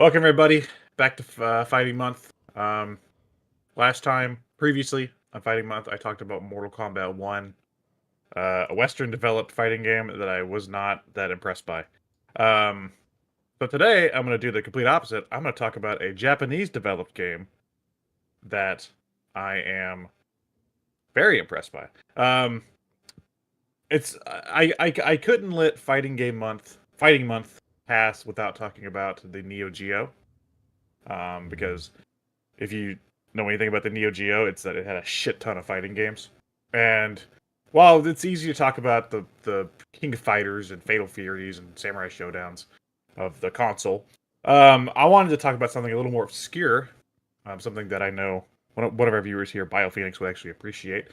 Welcome everybody back to Fighting Month. Previously on Fighting Month, I talked about Mortal Kombat 1, a Western-developed fighting game that I was not that impressed by. Um, so today, I'm going to do the complete opposite. I'm going to talk about a Japanese-developed game that I am very impressed by. I couldn't let Fighting Month pass without talking about the Neo Geo, because if you know anything about the Neo Geo, it's that it had a shit ton of fighting games. And while it's easy to talk about the King of Fighters and Fatal Furies and Samurai Showdowns of the console, I wanted to talk about something a little more obscure, something that I know one of our viewers here, BioPhoenix, would actually appreciate.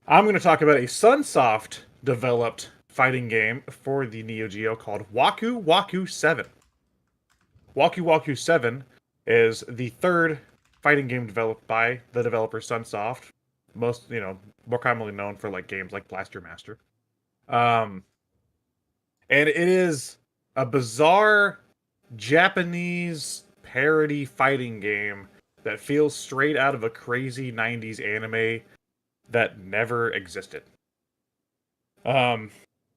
I'm going to talk about a Sunsoft developed fighting game for the Neo Geo called Waku Waku 7. Waku Waku 7 is the third fighting game developed by the developer Sunsoft, more commonly known for like games like Blaster Master. Um, and it is a bizarre Japanese parody fighting game that feels straight out of a crazy 90s anime that never existed. Um,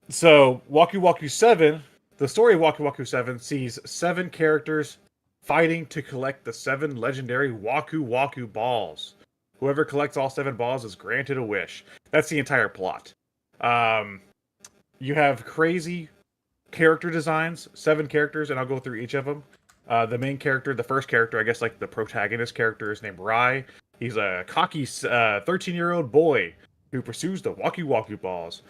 so Waku Waku 7, the story of Waku Waku 7 sees 7 characters fighting to collect the 7 legendary Waku Waku balls. Whoever collects all 7 balls is granted a wish. That's the entire plot. Um, you have crazy character designs, 7 characters, and I'll go through each of them. The main character, the first character, I guess like the protagonist character, is named Rai. He's a cocky 13-year-old boy who pursues the Waku Waku balls.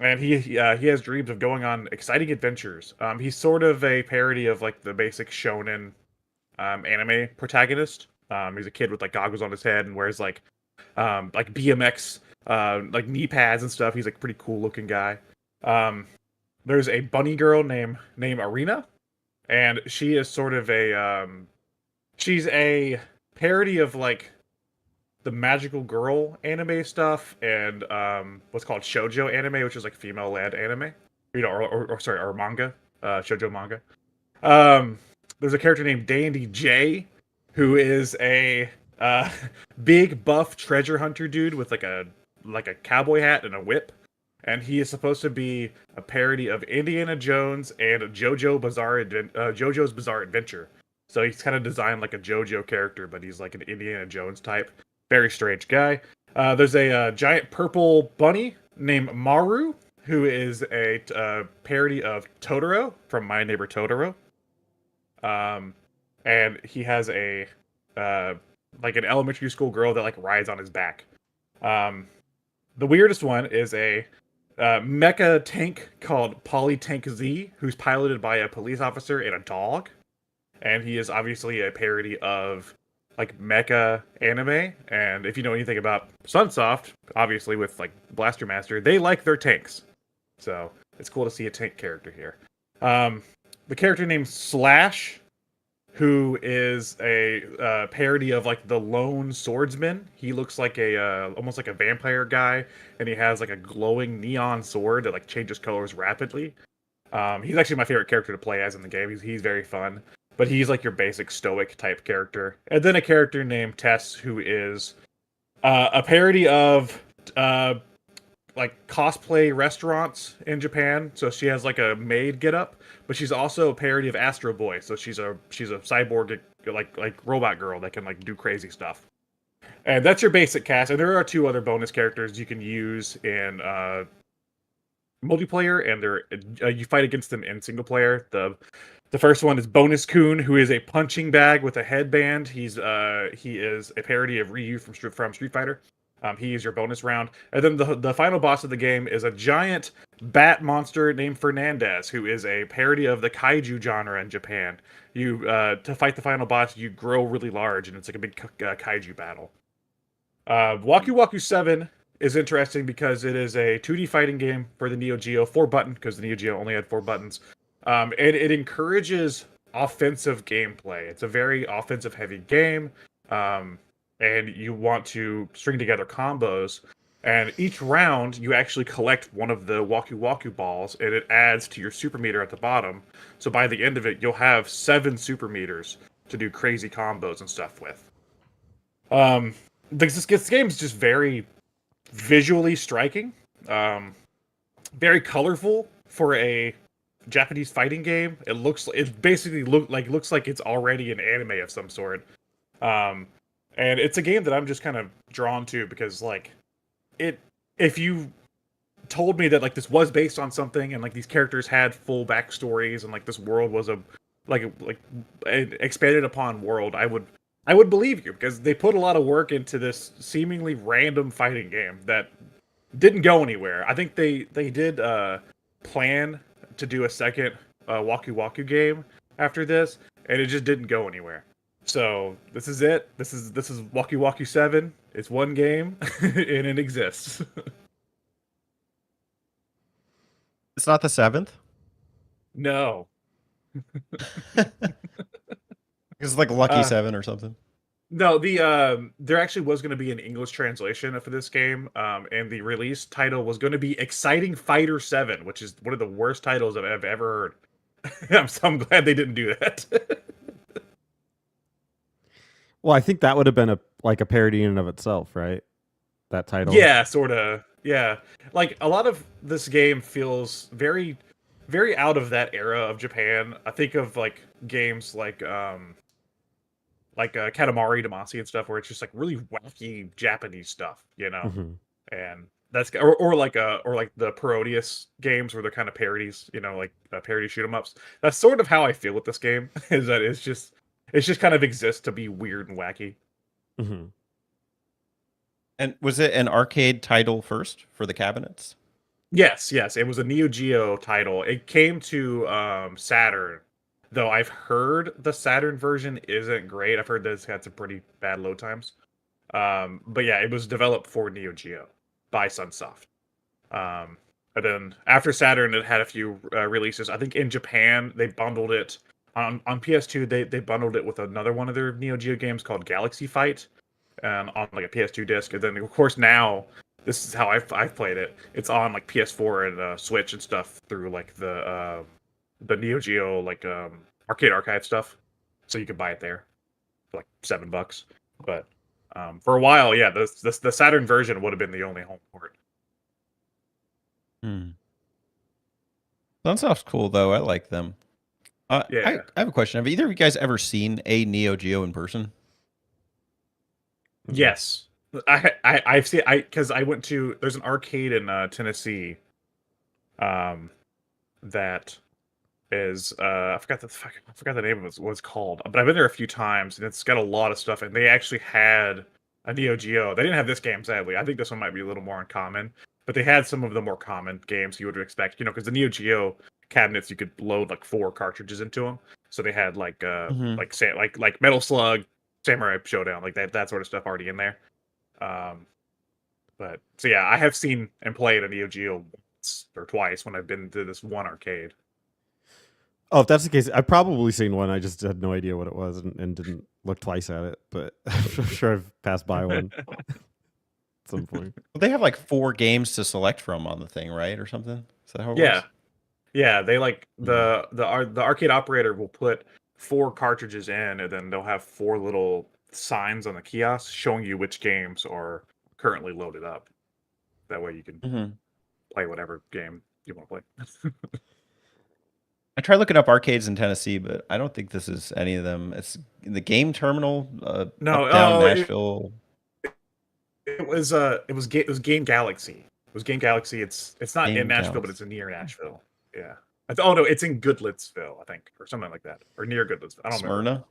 And he has dreams of going on exciting adventures. He's sort of a parody of like the basic shonen anime protagonist. He's a kid with like goggles on his head and wears like BMX like knee pads and stuff. He's like a pretty cool looking guy. There's a bunny girl named Arena, and she is sort of she's a parody of like the magical girl anime stuff and what's called shoujo anime, which is like female led anime, or manga, shoujo manga. Um, there's a character named Dandy J, who is a uh, big buff treasure hunter dude with like a cowboy hat and a whip, and he is supposed to be a parody of Indiana Jones and JoJo's Bizarre Adventure. So he's kind of designed like a JoJo character, but he's like an Indiana Jones type. Very strange guy. There's a giant purple bunny named Maru, who is a parody of Totoro from My Neighbor Totoro. Um, and he has a like an elementary school girl that like rides on his back. Um, the weirdest one is a mecha tank called Polytank Z, who's piloted by a police officer and a dog. And he is obviously a parody of like mecha anime. And if you know anything about Sunsoft, obviously with like Blaster Master, they like their tanks. So it's cool to see a tank character here. The character named Slash, who is a parody of like the lone swordsman. He looks like a almost like a vampire guy, and he has like a glowing neon sword that like changes colors rapidly. He's actually my favorite character to play as in the game. He's very fun, but he's like your basic stoic type character. And then a character named Tess, who is a parody of like cosplay restaurants in Japan. So she has like a maid get up, but she's also a parody of Astro Boy. So she's a cyborg like robot girl that can like do crazy stuff. And that's your basic cast. And there are 2 other bonus characters you can use in multiplayer, and they're you fight against them in single player. The first one is Bonus Coon, who is a punching bag with a headband. He is a parody of Ryu from Street Fighter. He is your bonus round. And then the final boss of the game is a giant bat monster named Fernandez, who is a parody of the kaiju genre in Japan. You to fight the final boss, you grow really large, and it's like a big kaiju battle. Waku Waku 7 is interesting because it is a 2D fighting game for the Neo Geo, 4-button, because the Neo Geo only had 4 buttons. And it encourages offensive gameplay. It's a very offensive heavy game. And you want to string together combos. And each round, you actually collect one of the Waku Waku balls, and it adds to your super meter at the bottom. So by the end of it, you'll have 7 super meters to do crazy combos and stuff with. Um, this game's just very visually striking, um, very colorful for a Japanese fighting game. It basically looks like it's already an anime of some sort. Um, and it's a game that I'm just kind of drawn to because like it if you told me that like this was based on something and like these characters had full backstories and like this world was a like an expanded upon world, I would believe you because they put a lot of work into this seemingly random fighting game that didn't go anywhere. I think they did plan to do a second Waku Waku game after this, and it just didn't go anywhere. So this is it. This is Waku Waku 7. It's one game, and it exists. It's not the 7th. No. It's like Lucky Uh, 7 or something. no, there actually was going to be an English translation for this game, and the release title was going to be Exciting Fighter 7, which is one of the worst titles I've ever heard. I'm glad they didn't do that. Well, I think that would have been a parody in and of itself, right? That title. Yeah, sort of. Yeah. Like a lot of this game feels very very out of that era of Japan. I think of like games like Katamari Damacy and stuff where it's just like really wacky Japanese stuff, you know. Mm-hmm. And that's or like the Parodius games where they're kind of parodies, you know, like parody shoot 'em ups. That's sort of how I feel with this game is that it's just kind of exists to be weird and wacky. Mm-hmm. And was it an arcade title first for the cabinets? Yes, yes, it was a Neo Geo title. It came to Saturn, though I've heard the Saturn version isn't great. I've heard that it's had some pretty bad load times. But yeah, it was developed for Neo Geo by Sunsoft. And then after Saturn, it had a few releases. I think in Japan they bundled it on PS2. They bundled it with another one of their Neo Geo games called Galaxy Fight, on like a PS2 disc. And then of course now this is how I've played it. It's on like PS4 and Switch and stuff through like the Neo Geo like arcade archive stuff. So you can buy it there for like $7. But for a while, yeah, the Saturn version would have been the only home port. Sunsoft's cool though. I like them. Yeah. I have a question. Have either of you guys ever seen a Neo Geo in person? Yes, I've seen because I went to there's an arcade in Tennessee, that is I forgot the name of what it's called, but I've been there a few times and it's got a lot of stuff and they actually had a Neo Geo. They didn't have this game sadly. I think this one might be a little more uncommon, but they had some of the more common games you would expect. You know, because the Neo Geo cabinets you could load like 4 cartridges into them, so they had like like Metal Slug, Samurai Showdown, like that sort of stuff already in there. But so yeah, I have seen and played a Neo Geo once or twice when I've been to this one arcade. Oh, if that's the case, I've probably seen one. I just had no idea what it was and didn't look twice at it. But I'm sure I've passed by one at some point. Well, they have like 4 games to select from on the thing, right, or something? Is that how it Yeah, works? yeah. They like the arcade operator will put 4 cartridges in, and then they'll have 4 little signs on the kiosk showing you which games are currently loaded up. That way you can play whatever game you want to play. I tried looking up arcades in Tennessee, but I don't think this is any of them. It's the game terminal, No, uptown oh, Nashville. it was Game Galaxy. It was Game Galaxy. It's not in Game Nashville, but Galaxy. it's near Nashville. Yeah. Oh no, it's in Goodlettsville, I think, or something like that, or near Goodlettsville. I don't remember. Smyrna.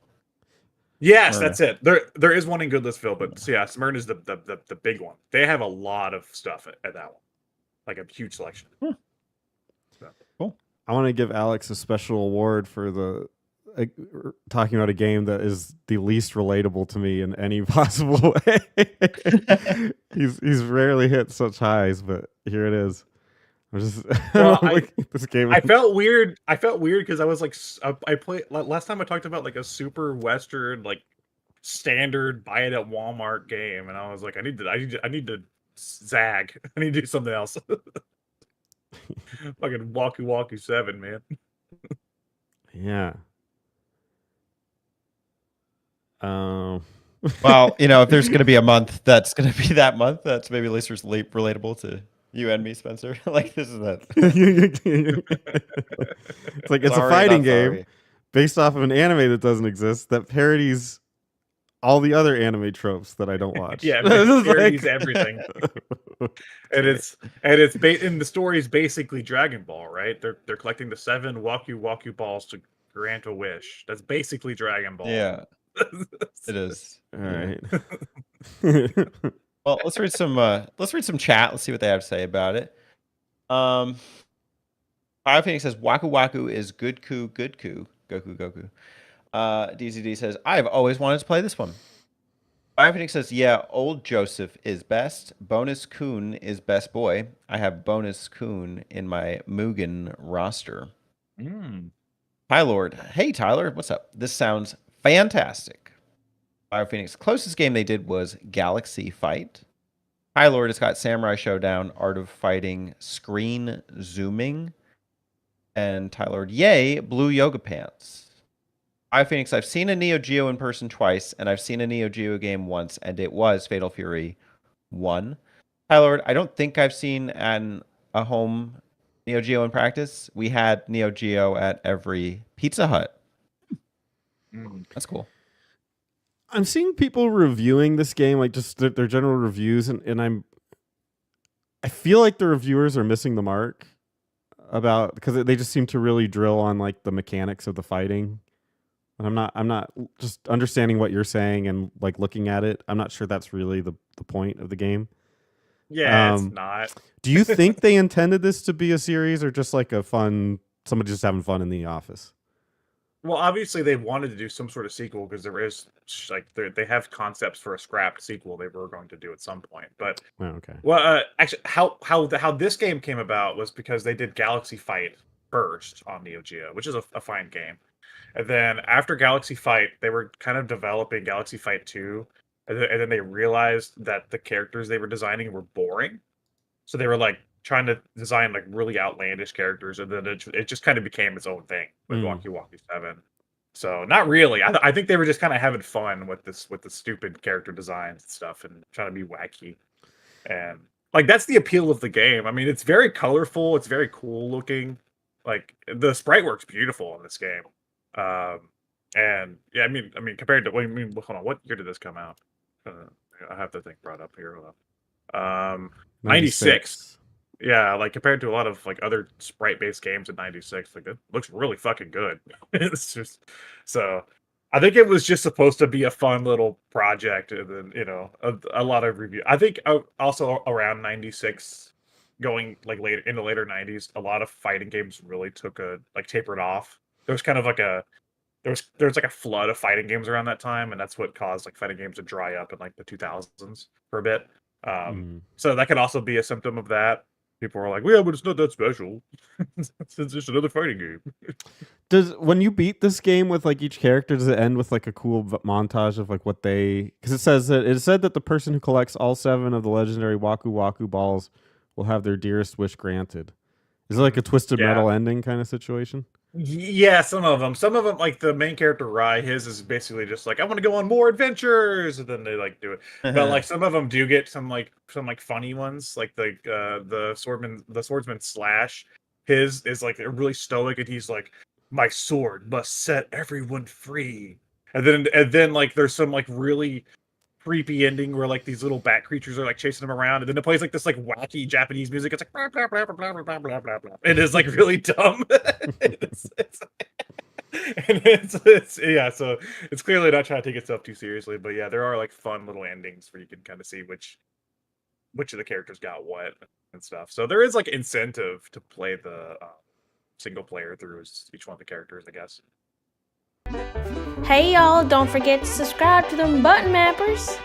Yes, Smyrna. that's it. There is one in Goodlettsville, but so yeah, Smyrna is the big one. They have a lot of stuff at that one, like a huge selection. So. Cool. I want to give Alex a special award for talking about a game that is the least relatable to me in any possible way. he's rarely hit such highs, but here it is. I'm just Well, this game. I felt weird. I felt weird because I was like, I played last time I talked about like a super Western like standard buy it at Walmart game, and I was like, I need to zag. I need to do something else. Fucking Waka Waka 7, man. Yeah. Well, if there's going to be a month, that's going to be that month. That's maybe at least relatable to you and me, Spencer. Like this is that. It's like it's Sorry, a fighting not game sorry. based off of an anime that doesn't exist that parodies all the other anime tropes that I don't watch. Yeah, It's just parodies everything. And it's and the story is basically Dragon Ball, right? They're collecting the 7 Waku Waku balls to grant a wish. That's basically Dragon Ball. Yeah, it is. All right. Well, let's read some chat. Let's see what they have to say about it. Fire Phoenix says Waku Waku is good coup. Goku Goku. DZD says I've always wanted to play this one. Fire Phoenix says yeah, old Joseph is best. Bonus Coon is best boy. I have Bonus Coon in my Mugen roster. Tylord, hey Tyler, what's up? This sounds fantastic. Fire Phoenix, closest game they did was Galaxy Fight. High Lord has got Samurai Showdown, Art of Fighting, Screen Zooming, and Tylord, yay, Blue Yoga Pants. Fire Phoenix, I've seen a Neo Geo in person twice, and I've seen a Neo Geo game once, and it was Fatal Fury 1. Tylord, I don't think I've seen a home Neo Geo in practice. We had Neo Geo at every Pizza Hut. That's cool. I'm seeing people reviewing this game, like just their general reviews, and I feel like the reviewers are missing the mark because they just seem to really drill on like the mechanics of the fighting. And I'm not just understanding what you're saying and like looking at it. I'm not sure that's really the point of the game. Yeah, it's not. Do you think they intended this to be a series or just like somebody just having fun in the office? Well, obviously they wanted to do some sort of sequel because there is like they have concepts for a scrapped sequel they were going to do at some point. But okay. Well, actually, how this game came about was because they did Galaxy Fight first on Neo Geo, which is a fine game. And then after Galaxy Fight, they were kind of developing Galaxy Fight 2, and then they realized that the characters they were designing were boring. So they were like trying to design like really outlandish characters, and then it just kind of became its own thing with Waku Waku 7. So not really. I think they were just kind of having fun with the stupid character designs and stuff, and trying to be wacky. And like that's the appeal of the game. I mean, it's very colorful. It's very cool looking. Like the sprite work's beautiful in this game. And yeah, I mean, compared to hold on, what year did this come out? I have the thing brought up here. Hold up. 96. Yeah, like compared to a lot of like other sprite-based games in 96, like it looks really fucking good. It's just so I think it was just supposed to be a fun little project, and then a lot of review. I think also around 96, going like later 90s, a lot of fighting games really tapered off. There was kind of like there's like a flood of fighting games around that time, and that's what caused like fighting games to dry up in like the 2000s for a bit. So that could also be a symptom of that. People were like, "Yeah, but it's not that special. It's just another fighting game." When you beat this game with like each character, does it end with like a cool montage of like what they? Because it said that the person who collects all 7 of the legendary Waku Waku balls will have their dearest wish granted. Is it like a Twisted Metal ending kind of situation? Yeah, some of them, like the main character Rai, his is basically just like, I want to go on more adventures, and then they like do it. But like some of them do get some funny ones, like the swordsman Slash. His is like really stoic, and he's like, my sword must set everyone free. And then like there's some like really creepy ending where like these little bat creatures are like chasing him around, and then it plays like this like wacky Japanese music. It's like blah, blah, blah, blah, blah, blah, blah, blah. It is like really dumb. Yeah, so it's clearly not trying to take itself too seriously, but yeah, there are like fun little endings where you can kind of see which of the characters got what and stuff. So there is like incentive to play the single player through each one of the characters, I guess. Hey y'all, don't forget to subscribe to them button mappers.